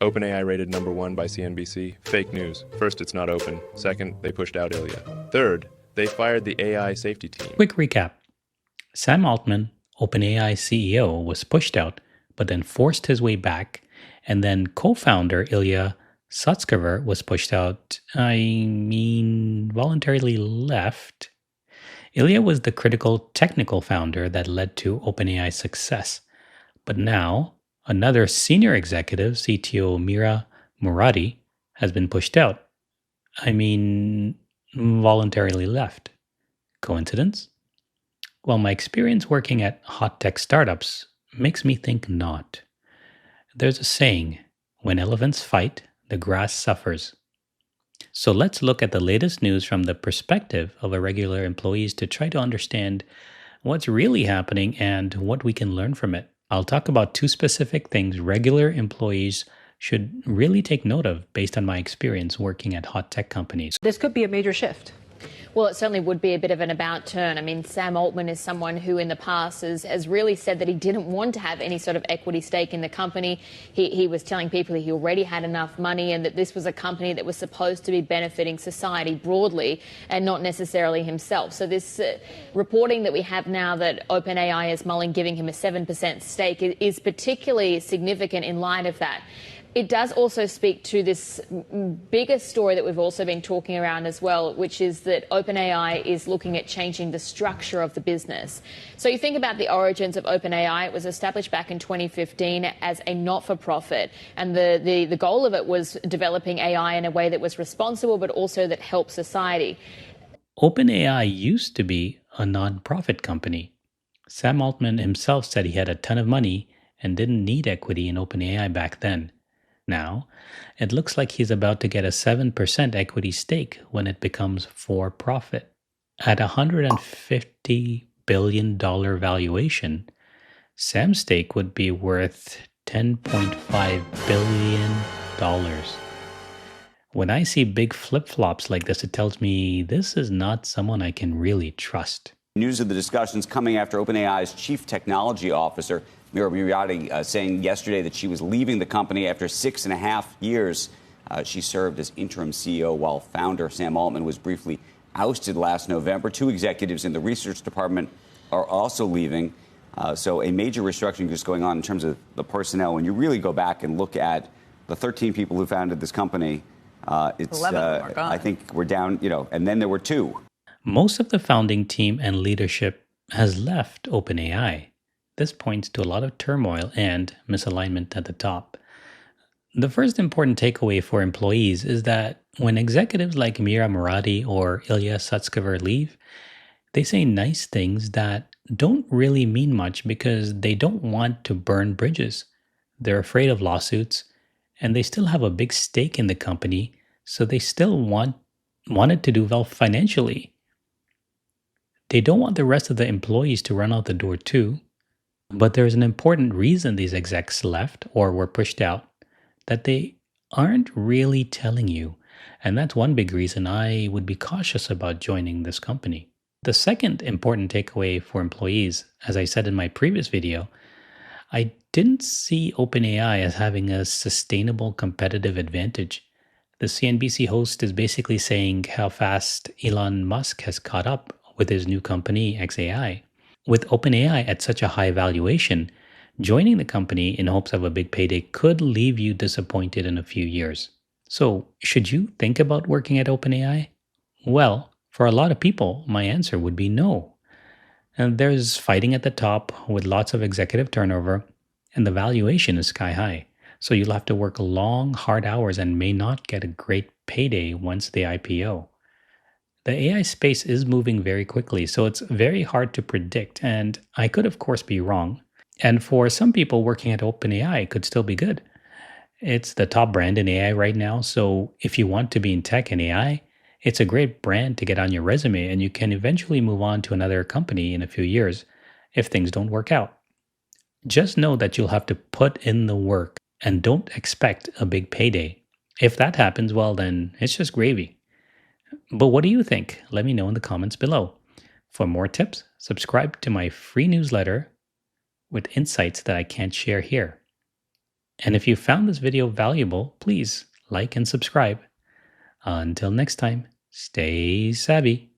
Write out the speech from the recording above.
OpenAI rated #1 by CNBC. Fake news. First, it's not open. Second, they pushed out Ilya. Third, they fired the AI safety team. Quick recap. Sam Altman, OpenAI CEO, was pushed out, but then forced his way back. And then co-founder Ilya Sutskever was pushed out, voluntarily left. Ilya was the critical technical founder that led to OpenAI's success. But now, another senior executive, CTO Mira Murati, has been pushed out. Voluntarily left. Coincidence? Well, my experience working at hot tech startups makes me think not. There's a saying, when elephants fight, the grass suffers. So let's look at the latest news from the perspective of a regular employees to try to understand what's really happening and what we can learn from it. I'll talk about two specific things regular employees should really take note of based on my experience working at hot tech companies. This could be a major shift. Well, it certainly would be a bit of an about turn. I mean, Sam Altman is someone who in the past has really said that he didn't want to have any sort of equity stake in the company. He was telling people he already had enough money and that this was a company that was supposed to be benefiting society broadly and not necessarily himself. So this reporting that we have now that OpenAI is mulling giving him a 7% stake is particularly significant in light of that. It does also speak to this bigger story that we've also been talking around as well, which is that OpenAI is looking at changing the structure of the business. So you think about the origins of OpenAI. It was established back in 2015 as a not-for-profit, and the goal of it was developing AI in a way that was responsible but also that helped society. OpenAI used to be a non-profit company. Sam Altman himself said he had a ton of money and didn't need equity in OpenAI back then. Now, it looks like he's about to get a 7% equity stake when it becomes for profit. At a $150 billion valuation, Sam's stake would be worth $10.5 billion. When I see big flip-flops like this, it tells me this is not someone I can really trust. News of the discussions coming after OpenAI's chief technology officer, Mira Murati, saying yesterday that she was leaving the company after 6.5 years. She served as interim CEO while founder Sam Altman was briefly ousted last November. 2 executives in the research department are also leaving. So a major restructuring is going on in terms of the personnel. When you really go back and look at the 13 people who founded this company, it's 11 of them are gone. I think we're down, and then there were 2. Most of the founding team and leadership has left OpenAI. This points to a lot of turmoil and misalignment at the top. The first important takeaway for employees is that when executives like Mira Murati or Ilya Sutskever leave, they say nice things that don't really mean much because they don't want to burn bridges. They're afraid of lawsuits, and they still have a big stake in the company, so they still want it to do well financially. They don't want the rest of the employees to run out the door too. But there's an important reason these execs left or were pushed out that they aren't really telling you. And that's one big reason I would be cautious about joining this company. The second important takeaway for employees, as I said in my previous video, I didn't see OpenAI as having a sustainable competitive advantage. The CNBC host is basically saying how fast Elon Musk has caught up with his new company, XAI. With OpenAI at such a high valuation, joining the company in hopes of a big payday could leave you disappointed in a few years. So, should you think about working at OpenAI? Well, for a lot of people, my answer would be no. And there's fighting at the top with lots of executive turnover, and the valuation is sky high. So you'll have to work long, hard hours and may not get a great payday once they IPO. The AI space is moving very quickly, so it's very hard to predict, and I could of course be wrong. And for some people, working at OpenAI could still be good. It's the top brand in AI right now, so if you want to be in tech and AI, it's a great brand to get on your resume, and you can eventually move on to another company in a few years if things don't work out. Just know that you'll have to put in the work and don't expect a big payday. If that happens, well then it's just gravy. But what do you think? Let me know in the comments below. For more tips, subscribe to my free newsletter with insights that I can't share here. And if you found this video valuable, please like and subscribe. Until next time, stay savvy.